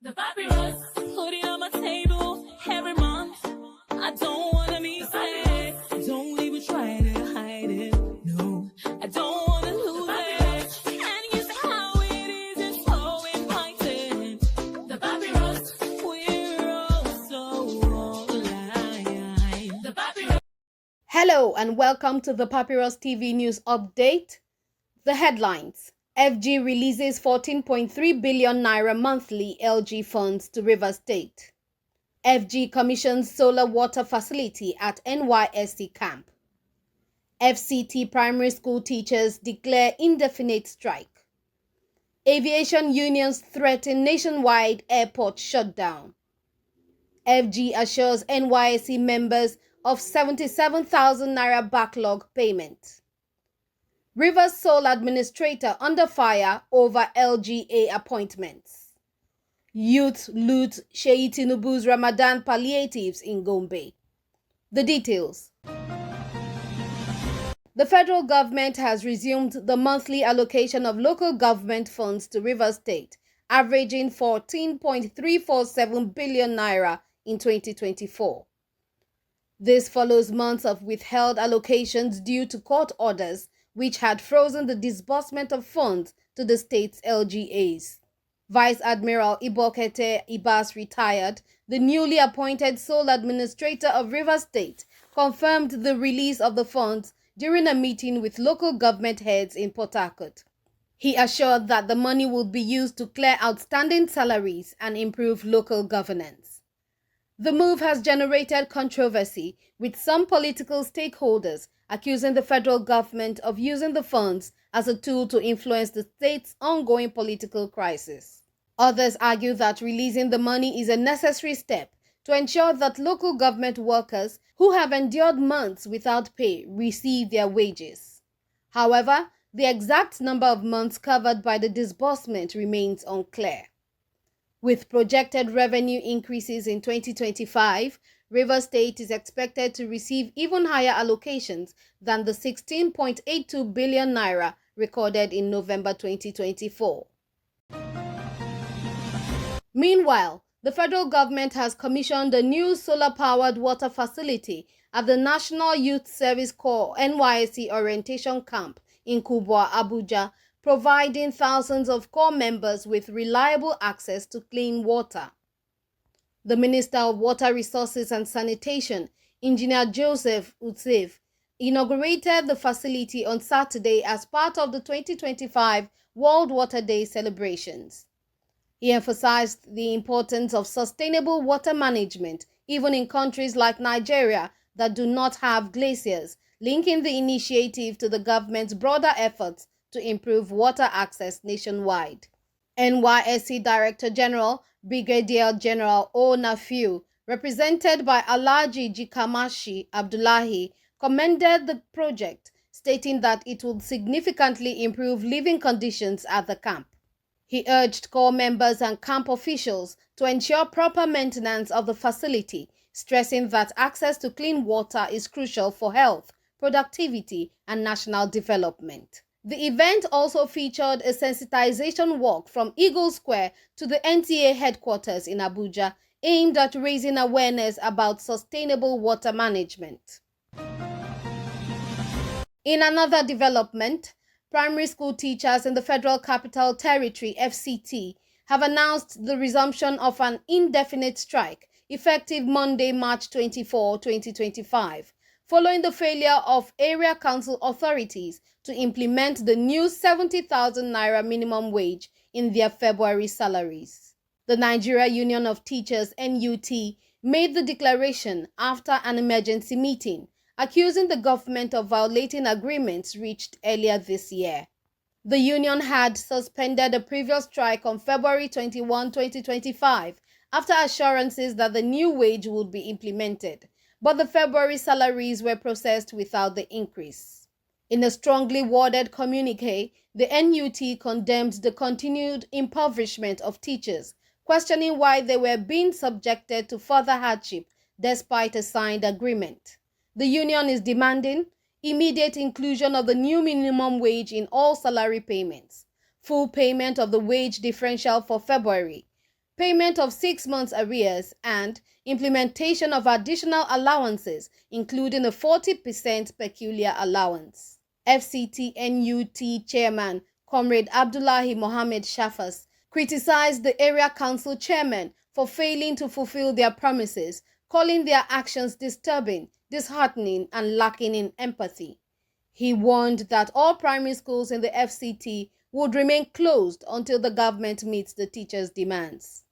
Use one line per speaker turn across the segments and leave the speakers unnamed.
The papyrus, putting on my table every month. I don't wanna be sad. Don't even try to hide it. No, I don't wanna lose it. And you see how it is, it's so inviting. The papyrus, we're all so alive. The papyrus.
Hello and welcome to the Papyrus TV News Update. The headlines. FG releases 14.3 billion naira monthly LG funds to Rivers State. FG commissions solar water facility at NYSC camp. FCT primary school teachers declare indefinite strike. Aviation unions threaten nationwide airport shutdown. FG assures NYSC members of 77,000 naira backlog payment. Rivers sole administrator under fire over LGA appointments. Youth loot Sheyi Tinubu's Ramadan palliatives in Gombe. The details. The federal government has resumed the monthly allocation of local government funds to Rivers State, averaging 14.347 billion naira in 2024. This follows months of withheld allocations due to court orders which had frozen the disbursement of funds to the state's LGAs. Vice Admiral Ibokete Ibas retired, the newly appointed sole administrator of Rivers State, confirmed the release of the funds during a meeting with local government heads in Port Harcourt. He assured that the money would be used to clear outstanding salaries and improve local governance. The move has generated controversy, with some political stakeholders accusing the federal government of using the funds as a tool to influence the state's ongoing political crisis. Others argue that releasing the money is a necessary step to ensure that local government workers who have endured months without pay receive their wages. However, the exact number of months covered by the disbursement remains unclear. With projected revenue increases in 2025, Rivers State is expected to receive even higher allocations than the 16.82 billion naira recorded in November 2024. Meanwhile, the federal government has commissioned a new solar-powered water facility at the National Youth Service Corps NYSC orientation camp in Kubwa, Abuja, providing thousands of corps members with reliable access to clean water. The Minister of Water Resources and Sanitation, Engineer Joseph Utsev, inaugurated the facility on Saturday as part of the 2025 World Water Day celebrations. He emphasized the importance of sustainable water management, even in countries like Nigeria that do not have glaciers, linking the initiative to the government's broader efforts to improve water access nationwide. NYSC Director General Brigadier General O. Nafiu, represented by Alhaji Jikamashi Abdullahi, commended the project, stating that it would significantly improve living conditions at the camp. He urged corps members and camp officials to ensure proper maintenance of the facility, stressing that access to clean water is crucial for health, productivity, and national development. The event also featured a sensitization walk from Eagle Square to the NTA headquarters in Abuja, aimed at raising awareness about sustainable water management. In another development, primary school teachers in the Federal Capital Territory (FCT) have announced the resumption of an indefinite strike effective Monday, March 24, 2025. Following the failure of area council authorities to implement the new 70,000 naira minimum wage in their February salaries. The Nigeria Union of Teachers (NUT) made the declaration after an emergency meeting, accusing the government of violating agreements reached earlier this year. The union had suspended a previous strike on February 21, 2025, after assurances that the new wage would be implemented, but the February salaries were processed without the increase. In a strongly worded communique, the NUT condemned the continued impoverishment of teachers, questioning why they were being subjected to further hardship despite a signed agreement. The union is demanding immediate inclusion of the new minimum wage in all salary payments, full payment of the wage differential for February, payment of 6 months arrears, and implementation of additional allowances, including a 40% peculiar allowance. FCT-NUT Chairman Comrade Abdullahi Mohammed Shafas criticized the area council chairman for failing to fulfill their promises, calling their actions disturbing, disheartening, and lacking in empathy. He warned that all primary schools in the FCT would remain closed until the government meets the teachers' demands.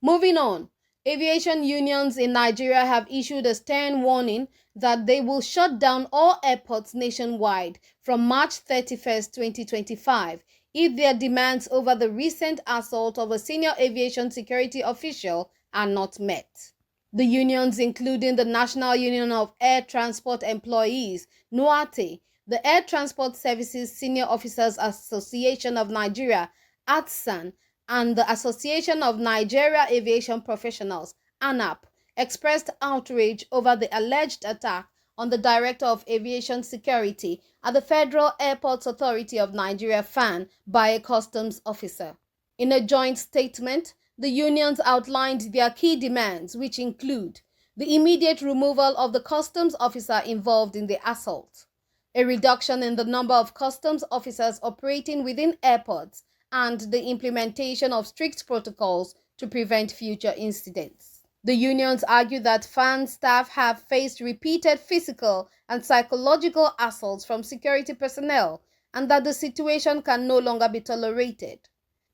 Moving on, aviation unions in Nigeria have issued a stern warning that they will shut down all airports nationwide from March 31st, 2025 if their demands over the recent assault of a senior aviation security official are not met. The unions, including the National Union of Air Transport Employees, NUATE, the Air Transport Services Senior Officers Association of Nigeria, ATSAN, and the Association of Nigeria Aviation Professionals, ANAP, expressed outrage over the alleged attack on the Director of Aviation Security at the Federal Airports Authority of Nigeria, FAN, by a customs officer. In a joint statement, the unions outlined their key demands, which include the immediate removal of the customs officer involved in the assault, a reduction in the number of customs officers operating within airports, and the implementation of strict protocols to prevent future incidents. The unions argue that FAN staff have faced repeated physical and psychological assaults from security personnel and that the situation can no longer be tolerated.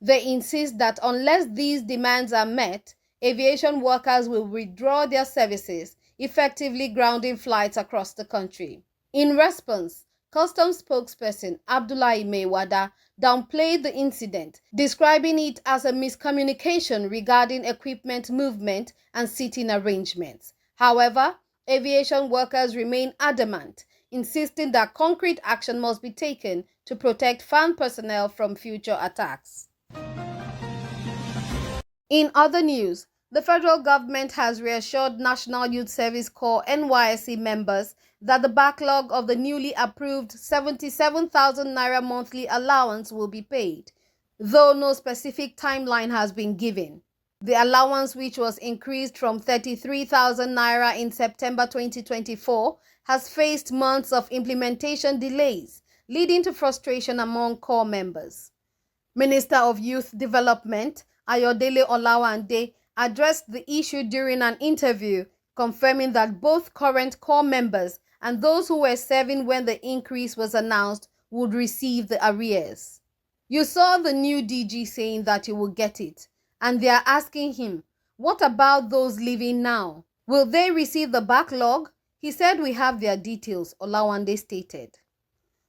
They insist that unless these demands are met, aviation workers will withdraw their services, effectively grounding flights across the country. In response, Customs spokesperson Abdullahi Maiwada downplayed the incident, describing it as a miscommunication regarding equipment movement and seating arrangements. However, aviation workers remain adamant, insisting that concrete action must be taken to protect FAN personnel from future attacks. In other news, the federal government has reassured National Youth Service Corps NYSC members that the backlog of the newly approved 77,000 naira monthly allowance will be paid, though no specific timeline has been given. The allowance, which was increased from 33,000 naira in September 2024, has faced months of implementation delays, leading to frustration among Corps members. Minister of Youth Development Ayodele Olawande addressed the issue during an interview, confirming that both current Corps members and those who were serving when the increase was announced would receive the arrears. You saw the new DG saying that he will get it, and they are asking him, what about those leaving now? Will they receive the backlog? He said we have their details, Olawande stated.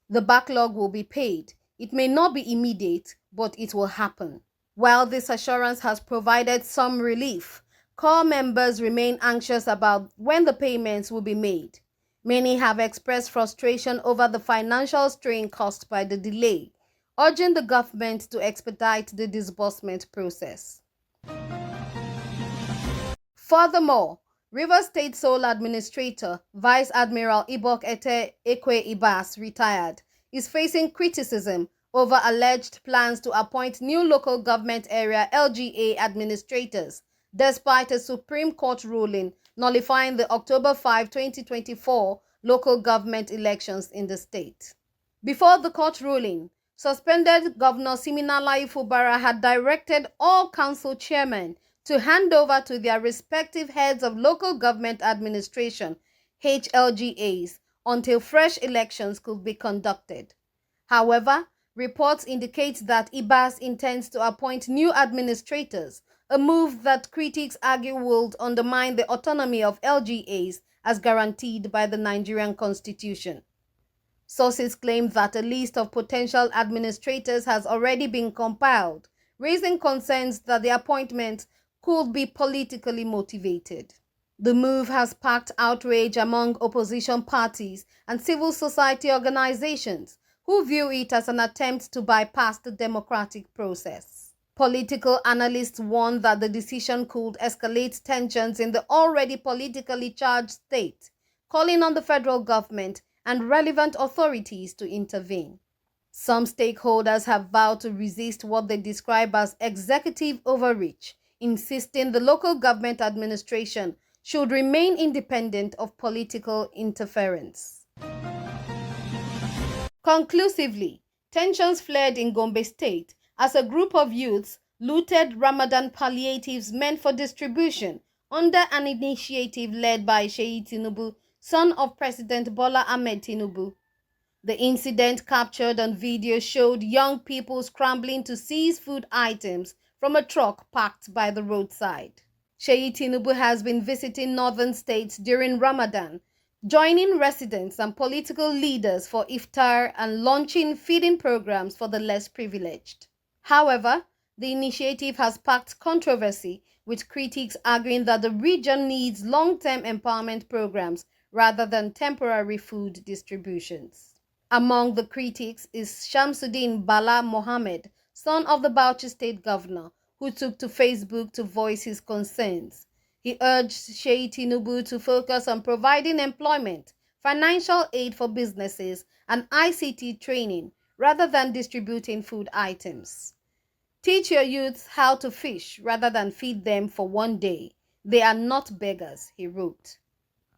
The backlog will be paid. It may not be immediate, but it will happen. While this assurance has provided some relief, Corps members remain anxious about when the payments will be made. Many have expressed frustration over the financial strain caused by the delay, urging the government to expedite the disbursement process. Furthermore, Rivers State Sole Administrator Vice Admiral Ibok Ete Ekwe Ibas, retired, is facing criticism over alleged plans to appoint new local government area LGA administrators, despite a Supreme Court ruling nullifying the October 5, 2024 local government elections in the state. Before the court ruling, suspended Governor Siminalayi Fubara had directed all council chairmen to hand over to their respective heads of local government administration, HLGAs, until fresh elections could be conducted. However, reports indicate that Ibas intends to appoint new administrators, a move that critics argue would undermine the autonomy of LGAs as guaranteed by the Nigerian Constitution. Sources claim that a list of potential administrators has already been compiled, raising concerns that the appointment could be politically motivated. The move has sparked outrage among opposition parties and civil society organizations, who view it as an attempt to bypass the democratic process. Political analysts warn that the decision could escalate tensions in the already politically charged state, calling on the federal government and relevant authorities to intervene. Some stakeholders have vowed to resist what they describe as executive overreach, insisting the local government administration should remain independent of political interference. Conclusively, tensions flared in Gombe State as a group of youths looted Ramadan palliatives meant for distribution under an initiative led by Sheyi Tinubu, son of President Bola Ahmed Tinubu. The incident captured on video showed young people scrambling to seize food items from a truck parked by the roadside. Sheyi Tinubu has been visiting northern states during Ramadan, joining residents and political leaders for iftar and launching feeding programs for the less privileged. However, the initiative has sparked controversy, with critics arguing that the region needs long-term empowerment programs rather than temporary food distributions. Among the critics is Shamsuddin Bala Mohammed, son of the Bauchi state governor, who took to Facebook to voice his concerns. He urged Sheyi Tinubu to focus on providing employment, financial aid for businesses, and ICT training rather than distributing food items. Teach your youths how to fish rather than feed them for one day. They are not beggars, he wrote.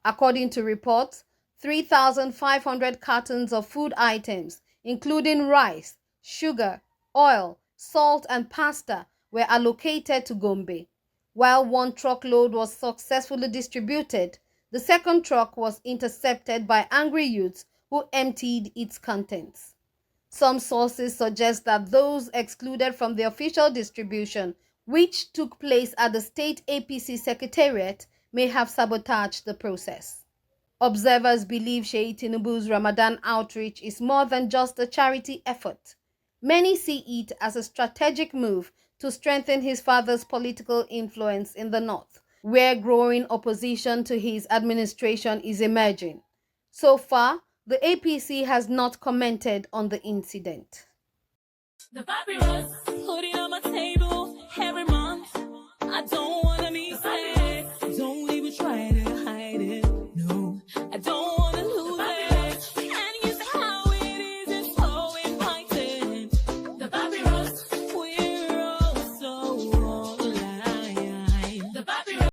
According to reports, 3,500 cartons of food items, including rice, sugar, oil, salt, and pasta, were allocated to Gombe. While one truckload was successfully distributed, the second truck was intercepted by angry youths who emptied its contents. Some sources suggest that those excluded from the official distribution, which took place at the state APC secretariat, may have sabotaged the process. Observers believe Sheyi Tinubu's Ramadan outreach is more than just a charity effort. Many see it as a strategic move to strengthen his father's political influence in the north, where growing opposition to his administration is emerging. So far, the APC has not commented on the incident.
The papyrus, put it on my table.